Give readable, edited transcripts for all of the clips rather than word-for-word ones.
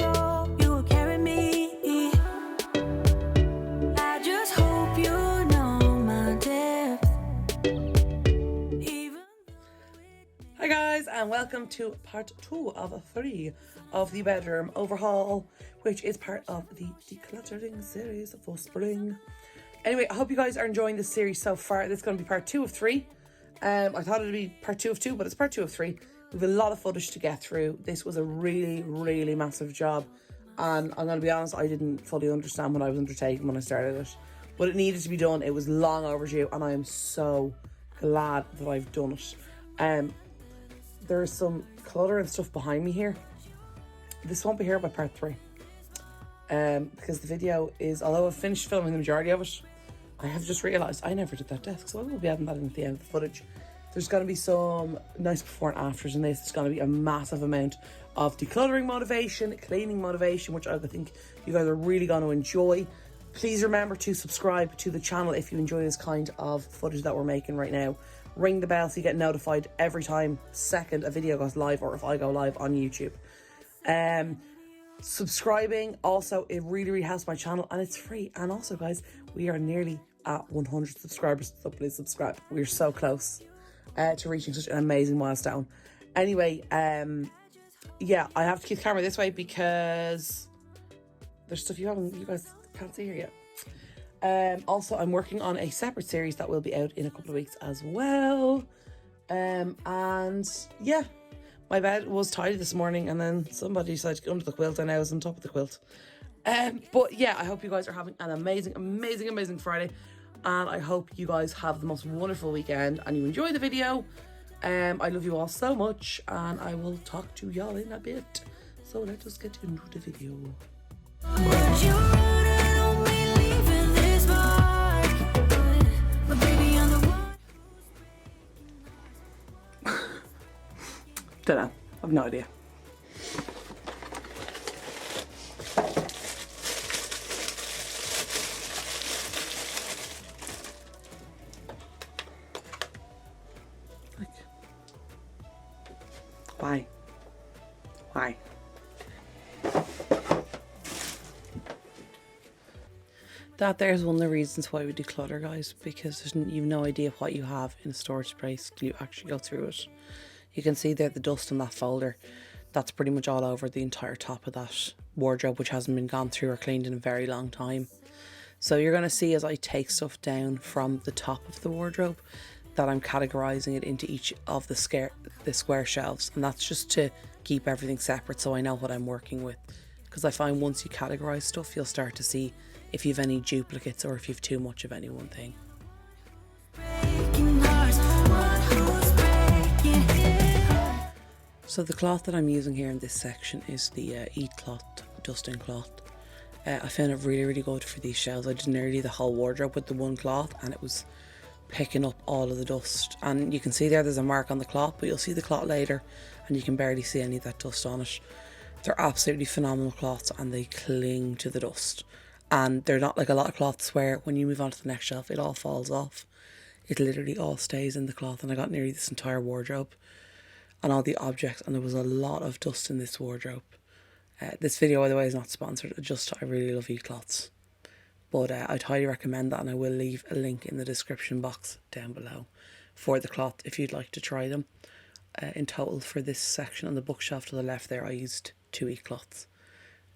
sorrow, you will carry me. I just hope you know my depth. Hi guys, and welcome to part 2 of 3 of the bedroom overhaul, which is part of the decluttering series for spring. Anyway, I hope you guys are enjoying this series so far. This is going to be part 2 of 3. I thought it would be part 2 of 2, but it's part 2 of 3. We have a lot of footage to get through. This was a really massive job, and I'm going to be honest, I didn't fully understand what I was undertaking when I started it, but it needed to be done. It was long overdue, and I am so glad that I've done it. There's some clutter and stuff behind me here. This won't be here by part 3. Because the video is, although I've finished filming the majority of it, I have just realised I never did that desk, so I will be adding that in at the end of the footage. There's going to be some nice before and afters in this. There's going to be a massive amount of decluttering motivation, cleaning motivation, which I think you guys are really going to enjoy. Please remember to subscribe to the channel if you enjoy this kind of footage that we're making right now. Ring the bell so you get notified every second a video goes live, or if I go live on YouTube. Subscribing also, it really helps my channel, and it's free. And also guys, we are nearly at 100 subscribers, so please subscribe. We're so close to reaching such an amazing milestone. Anyway, yeah, I have to keep the camera this way because there's stuff you guys can't see here yet. Also, I'm working on a separate series that will be out in a couple of weeks as well. And yeah, my bed was tidy this morning, and then somebody decided to get under the quilt, and I was on top of the quilt. But yeah, I hope you guys are having an amazing Friday, and I hope you guys have the most wonderful weekend and you enjoy the video. I love you all so much, and I will talk to y'all in a bit. So let us get into the video. Dunno, I've no idea. Like, why? That there's one of the reasons why we declutter, guys, because you've no idea what you have in a storage space till you actually go through it. You can see there the dust in that folder. That's pretty much all over the entire top of that wardrobe, which hasn't been gone through or cleaned in a very long time. So you're going to see as I take stuff down from the top of the wardrobe that I'm categorising it into each of the square shelves, and that's just to keep everything separate so I know what I'm working with. Because I find once you categorise stuff, you'll start to see if you've any duplicates or if you've too much of any one thing. So the cloth that I'm using here in this section is the Eat Cloth dusting cloth. I found it really good for these shelves. I did nearly the whole wardrobe with the one cloth, and it was picking up all of the dust. And you can see there's a mark on the cloth, but you'll see the cloth later and you can barely see any of that dust on it. They're absolutely phenomenal cloths, and they cling to the dust. And they're not like a lot of cloths where when you move on to the next shelf it all falls off. It literally all stays in the cloth, and I got nearly this entire wardrobe and all the objects, and there was a lot of dust in this wardrobe. This video, by the way, is not sponsored. I really love Eat Cloths, but I'd highly recommend that, and I will leave a link in the description box down below for the cloth if you'd like to try them. In total for this section on the bookshelf to the left there, I used 2 Eat Cloths,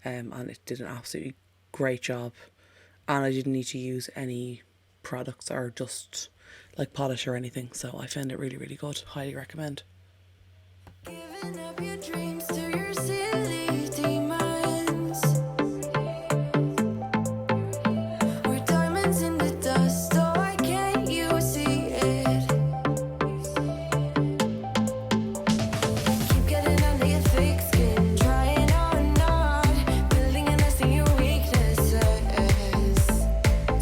and it did an absolutely great job, and I didn't need to use any products or just like polish or anything, so I found it really good. Highly recommend. Giving up your dreams to your silly demons. We're diamonds in the dust, oh, why can't you see it? Keep getting under your thick skin, trying on not building a nest in your weaknesses.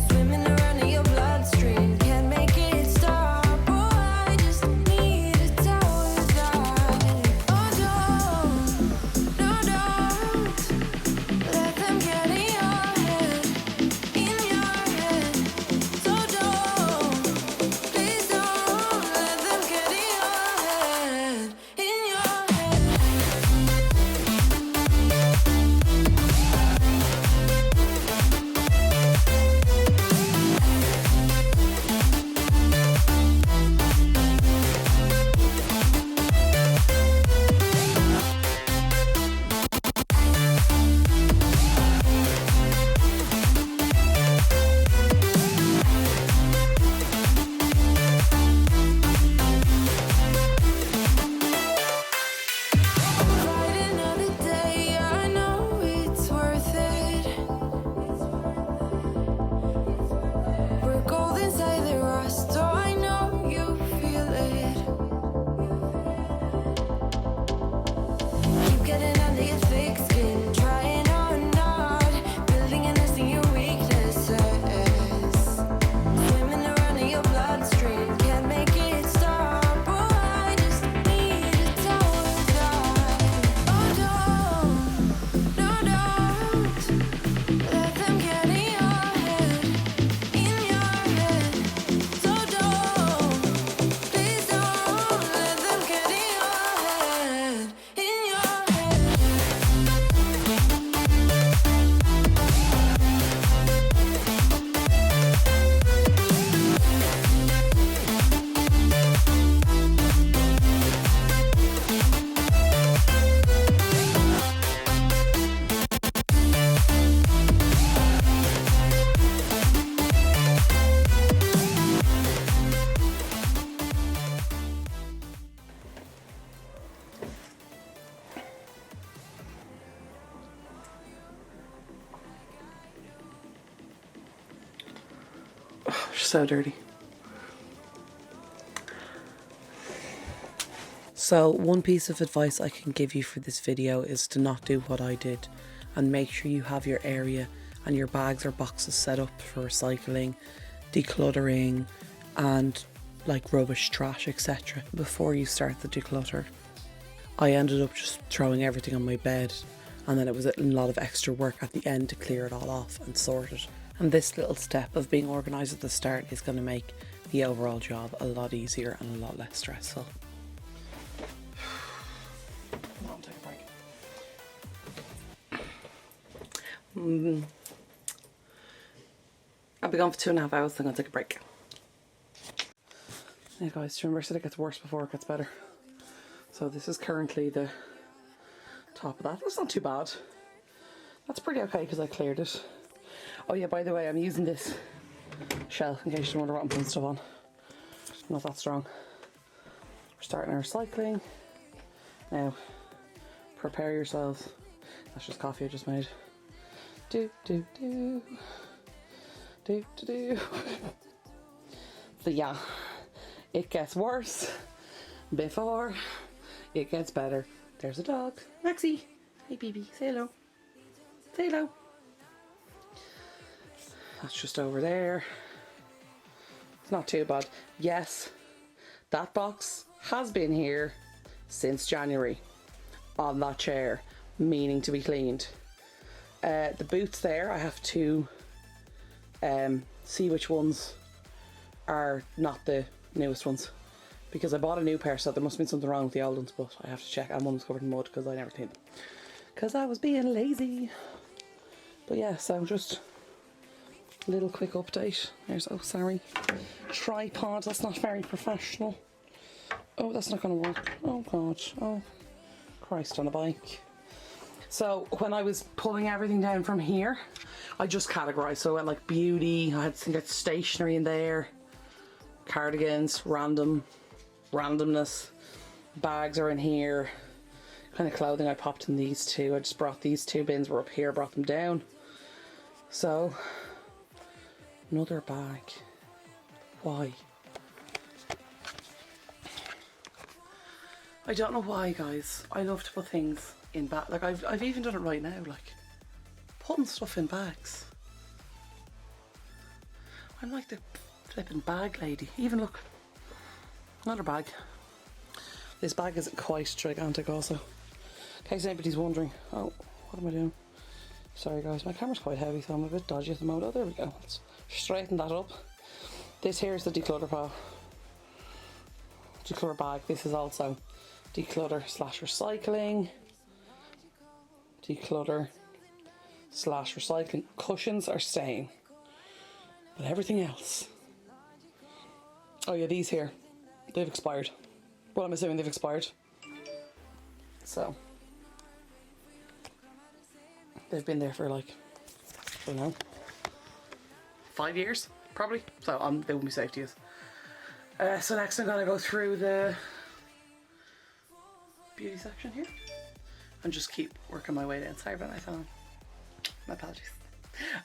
Swimming around in your bloodstream, can't make it stop. Oh, I just need to tell you that. Oh, don't so dirty. So one piece of advice I can give you for this video is to not do what I did, and make sure you have your area and your bags or boxes set up for recycling, decluttering and like rubbish, trash, etc. before you start the declutter. I ended up just throwing everything on my bed, and then it was a lot of extra work at the end to clear it all off and sort it. And this little step of being organised at the start is going to make the overall job a lot easier and a lot less stressful. Come on, take a break. I'll be gone for 2.5 hours, then I'll take a break. Yeah guys, remember I said it gets worse before it gets better. So this is currently the top of that. That's not too bad. That's pretty okay because I cleared it. Oh yeah, by the way, I'm using this shell in case you wonder what I'm putting stuff on. Not that strong. We're starting our recycling. Now, prepare yourselves. That's just coffee I just made. Do, do, do. Do, do, do. So yeah, it gets worse before it gets better. There's a dog. Maxie. Hey, baby. Say hello. Say hello. That's just over there. It's not too bad. Yes, that box has been here since January on that chair, meaning to be cleaned. The boots there, I have to see which ones are not the newest ones, because I bought a new pair, so there must have been something wrong with the old ones, but I have to check. And one was covered in mud because I never cleaned them because I was being lazy. But yeah, so just a little quick update. There's, oh sorry, tripod, that's not very professional. Oh, that's not going to work. Oh god, oh Christ on a bike. So when I was pulling everything down from here, I just categorised. So I went like beauty, I had to get stationery in there, cardigans, randomness, bags are in here, kind of clothing I popped in these two. I just brought these two bins, were up here, brought them down. So another bag. Why? I don't know why, guys. I love to put things in bags. Like I've even done it right now, like putting stuff in bags. I'm like the flipping bag lady. Even look, another bag. This bag isn't quite gigantic also. In case anybody's wondering. Oh, what am I doing? Sorry guys, my camera's quite heavy, so I'm a bit dodgy at the moment. Oh, there we go. Let's straighten that up. This here is the declutter bag. This is also declutter slash recycling. Declutter slash recycling. Cushions are staying, but everything else. Oh yeah, these here, they've expired. Well, I'm assuming they've expired. So they've been there for like, I don't know, 5 years probably. So they wouldn't be safe to use. So next I'm gonna go through the beauty section here and just keep working my way down. Sorry about my phone. My apologies.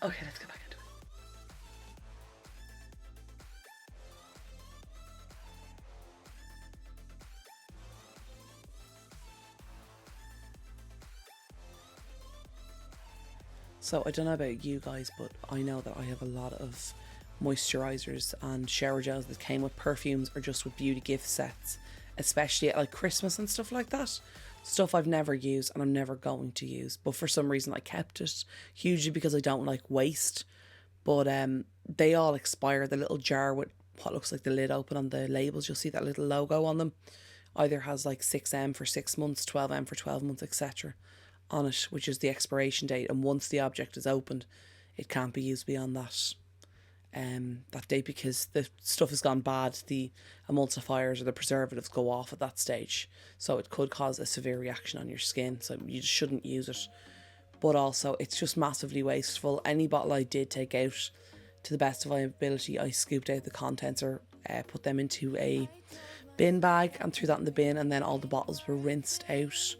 Okay, let's get back into it. So I don't know about you guys, but I know that I have a lot of moisturizers and shower gels that came with perfumes or just with beauty gift sets, especially at like Christmas and stuff like that. Stuff I've never used and I'm never going to use, but for some reason I kept it, hugely because I don't like waste. But they all expire. The little jar with what looks like the lid open on the labels, you'll see that little logo on them, either has like 6M for 6 months, 12M for 12 months, etc. on it, which is the expiration date, and once the object is opened it can't be used beyond that date, because the stuff has gone bad. The emulsifiers or the preservatives go off at that stage, so it could cause a severe reaction on your skin, so you just shouldn't use it. But also it's just massively wasteful. Any bottle I did take out, to the best of my ability, I scooped out the contents or put them into a bin bag and threw that in the bin, and then all the bottles were rinsed out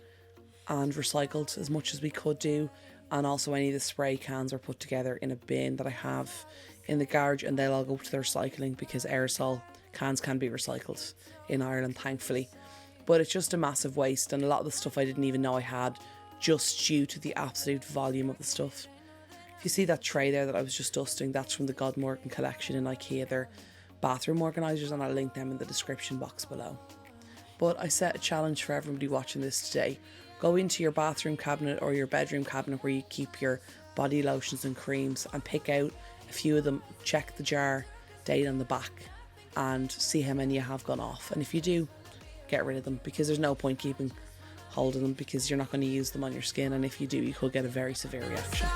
and recycled as much as we could do. And also any of the spray cans were put together in a bin that I have in the garage and they'll all go to the recycling, because aerosol cans can be recycled in Ireland, thankfully. But it's just a massive waste, and a lot of the stuff I didn't even know I had, just due to the absolute volume of the stuff. If you see that tray there that I was just dusting, that's from the Godmorgan collection in IKEA. They're bathroom organisers, and I'll link them in the description box below. But I set a challenge for everybody watching this today. Go into your bathroom cabinet or your bedroom cabinet where you keep your body lotions and creams, and pick out a few of them, check the jar date on the back and see how many you have gone off. And if you do, get rid of them, because there's no point keeping hold of them, because you're not going to use them on your skin, and if you do, you could get a very severe reaction.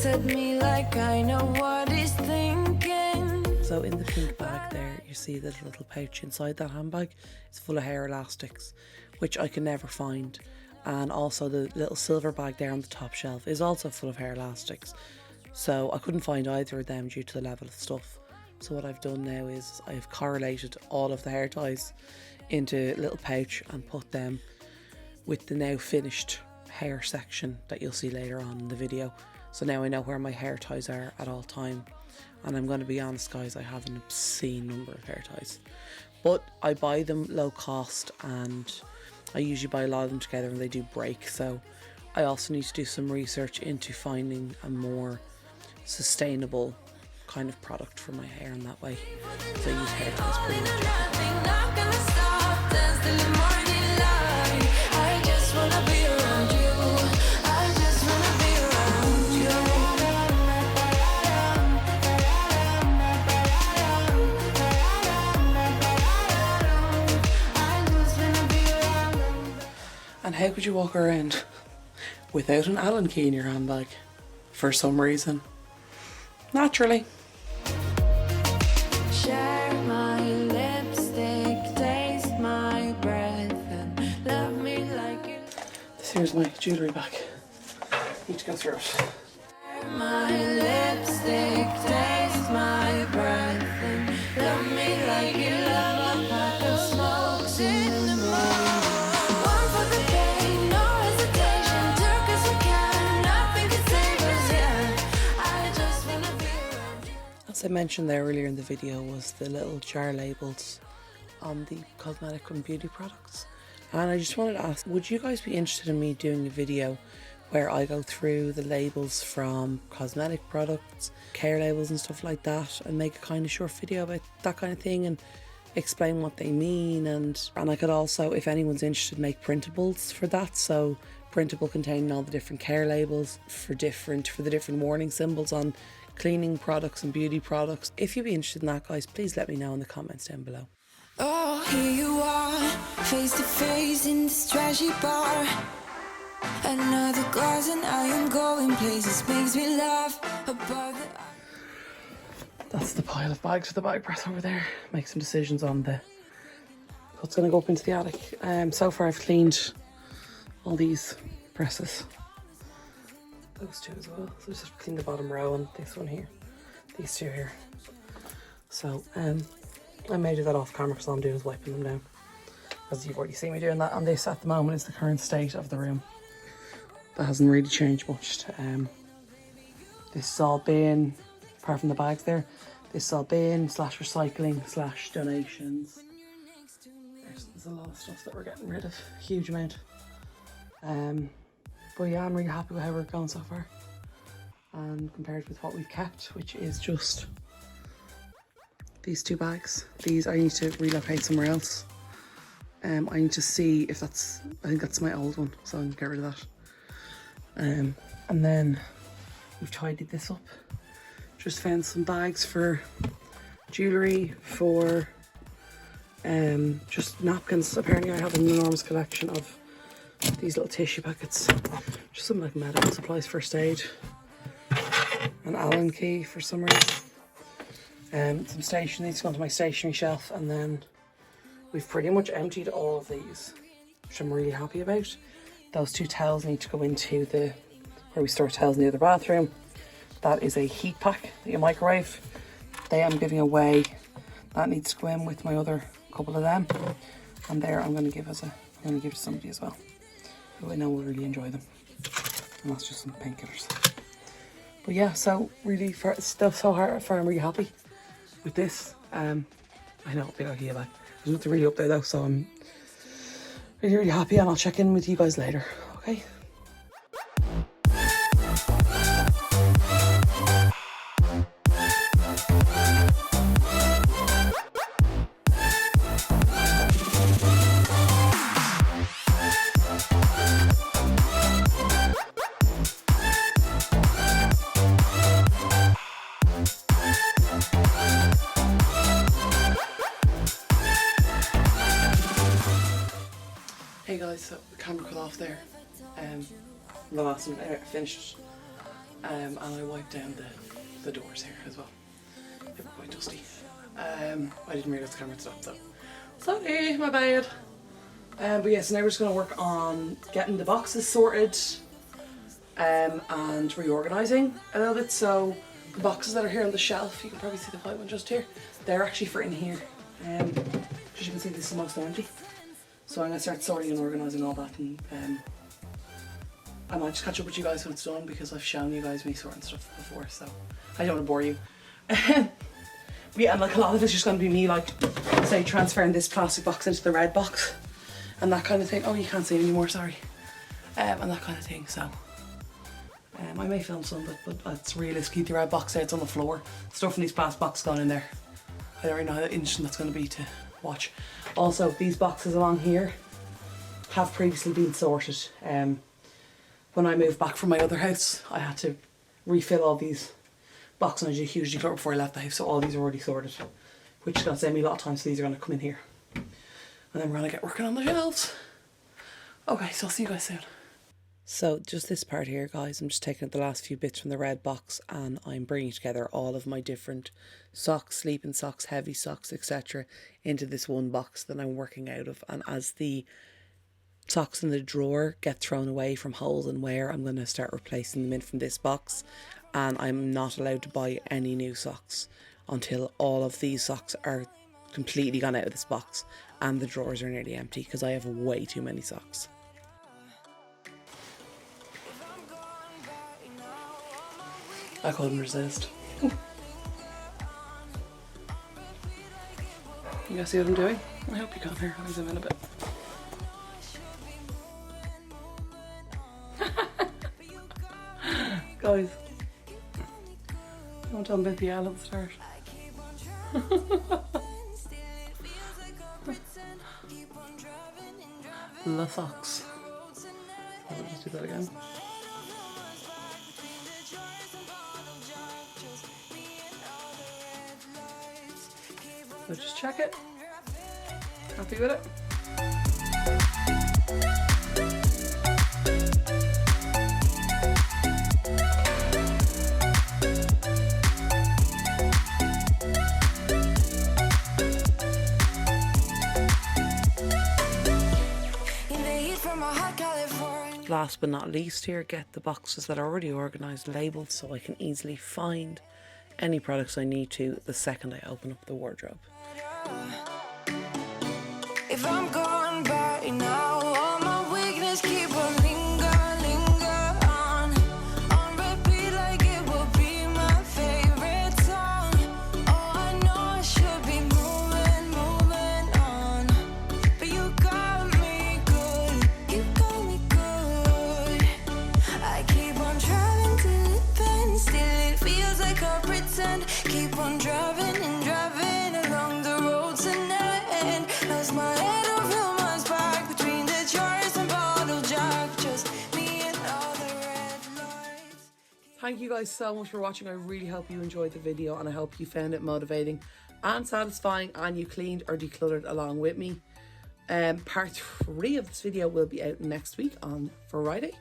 At me like I know what he's thinking. So in the pink bag there, you see the little pouch inside that handbag. It's full of hair elastics, which I can never find. And also the little silver bag there on the top shelf is also full of hair elastics. So I couldn't find either of them due to the level of stuff. So what I've done now is I've correlated all of the hair ties into a little pouch and put them with the now finished hair section that you'll see later on in the video. So now I know where my hair ties are at all time. And I'm going to be honest, guys, I have an obscene number of hair ties. But I buy them low cost, and I usually buy a lot of them together and they do break. So I also need to do some research into finding a more sustainable kind of product for my hair in that way. So I use hair ties pretty much. And how could you walk around without an Allen key in your handbag? For some reason. Naturally. Share my lipstick, taste my breath, and love me like you. This here's my jewellery bag. Need to go through it. Share my lipstick, taste my breath, and love me like you love a pack of smokes in the morning. As I mentioned there earlier in the video, was the little jar labels on the cosmetic and beauty products. And I just wanted to ask, would you guys be interested in me doing a video where I go through the labels from cosmetic products, care labels and stuff like that, and make a kind of short video about that kind of thing and explain what they mean? And I could also, if anyone's interested, make printables for that. So printable containing all the different care labels for the different warning symbols on cleaning products and beauty products. If you'd be interested in that, guys, please let me know in the comments down below. Oh, here you are, face to face in this trashy bar. Another glass and I am going places, makes me laugh above the... That's the pile of bags for the bag press over there. Make some decisions on what's going to go up into the attic. So far I've cleaned all these presses. Those two as well. So just clean the bottom row and this one here. These two here. So I may do that off camera because all I'm doing is wiping them down. As you've already seen me doing that. And this at the moment is the current state of the room. That hasn't really changed much. This is all bin, apart from the bags there. This is all bin / recycling / donations. There's a lot of stuff that we're getting rid of. Huge amount. But yeah, I'm really happy with how we're going so far. And compared with what we've kept, which is just these two bags. These I need to relocate somewhere else. I need to see if that's, I think that's my old one, so I'm gonna get rid of that. And then we've tidied this up. Just found some bags for jewellery, for just napkins. Apparently I have an enormous collection of these little tissue packets. Just some like medical supplies, first aid. An Allen key for some reason. Some stationery to go onto my stationery shelf, and then we've pretty much emptied all of these, which I'm really happy about. Those two towels need to go into where we store towels in the other bathroom. That is a heat pack that you microwave. They am giving away That needs to go in with my other couple of them. And there I'm going to give to somebody as well, who I know will really enjoy them. And that's just some painkillers. But yeah, so really, stuff so hard. I'm really happy with this. I know, a bit okay, like there's nothing really up there though, so I'm really happy, and I'll check in with you guys later. Okay. Hey guys, so the camera cut off there. The last one I finished, and I wiped down the doors here as well. They were quite dusty. I didn't realise the camera stopped, so sorry, my bad. But yeah, so now we're just going to work on getting the boxes sorted and reorganising a little bit. So the boxes that are here on the shelf, you can probably see the white one just here, they're actually for in here. As you can see, this is mostly empty. So I'm going to start sorting and organising all that, and I might just catch up with you guys when it's done, because I've shown you guys me sorting stuff before, so I don't want to bore you. But yeah, and like a lot of it's just going to be me, like, say, transferring this plastic box into the red box and that kind of thing. Oh, you can't see it anymore, sorry. And that kind of thing, so I may film some, but it's realistically the red box there, it's on the floor. Stuff in these plastic boxes gone in there. I don't really know how interesting that's going to be to watch. Also, these boxes along here have previously been sorted. When I moved back from my other house, I had to refill all these boxes, and I did a huge declutter before I left the house, so all these are already sorted, which is going to save me a lot of time, so these are going to come in here. And then we're going to get working on the shelves. Okay, so I'll see you guys soon. So just this part here, guys, I'm just taking the last few bits from the red box, and I'm bringing together all of my different socks, sleeping socks, heavy socks, etc. into this one box that I'm working out of. And as the socks in the drawer get thrown away from holes and wear, I'm going to start replacing them in from this box, and I'm not allowed to buy any new socks until all of these socks are completely gone out of this box and the drawers are nearly empty, because I have way too many socks. I couldn't resist. You guys see what I'm doing? I hope you can hear. I'll zoom in a bit. Guys, don't tell me about the L at the start. The socks. I'll just do that again. So just check it. Happy with it? Last but not least here, get the boxes that are already organised labelled, so I can easily find any products I need to the second I open up the wardrobe. If I'm gone by now, all my weakness keep on linger on repeat like it will be my favorite song. Oh, I know I should be moving on, but you got me good. I keep on driving till it bends, still it feels like I pretend. Keep on driving and driving along the road tonight. Lost my head over my back between the jars and bottle jack. Just me and all the red lights. Thank you guys so much for watching. I really hope you enjoyed the video, and I hope you found it motivating and satisfying, and you cleaned or decluttered along with me. Part 3 of this video will be out next week on Friday.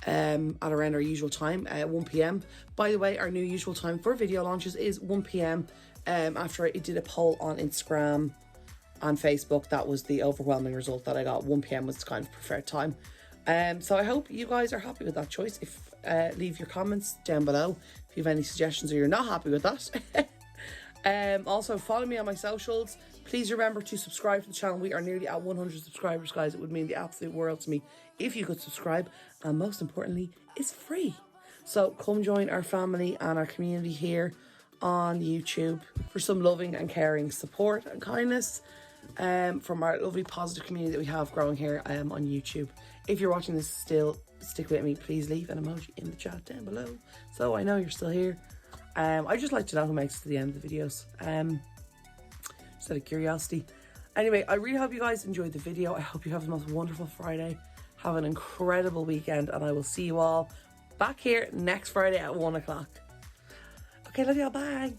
At around our usual time, 1 p.m. By the way, our new usual time for video launches is 1 p.m. After I did a poll on Instagram and Facebook, that was the overwhelming result that I got. 1 p.m. was kind of preferred time. So I hope you guys are happy with that choice. If leave your comments down below if you have any suggestions or you're not happy with that. Also, follow me on my socials. Please remember to subscribe to the channel. We are nearly at 100 subscribers, guys. It would mean the absolute world to me if you could subscribe. And most importantly, it's free. So come join our family and our community here on YouTube for some loving and caring support and kindness from our lovely positive community that we have growing here on YouTube. If you're watching this still, stick with me. Please leave an emoji in the chat down below so I know you're still here. I just like to know who makes it to the end of the videos. Just out of curiosity. Anyway, I really hope you guys enjoyed the video. I hope you have the most wonderful Friday. Have an incredible weekend, and I will see you all back here next Friday at 1 o'clock. Okay, love y'all. Bye.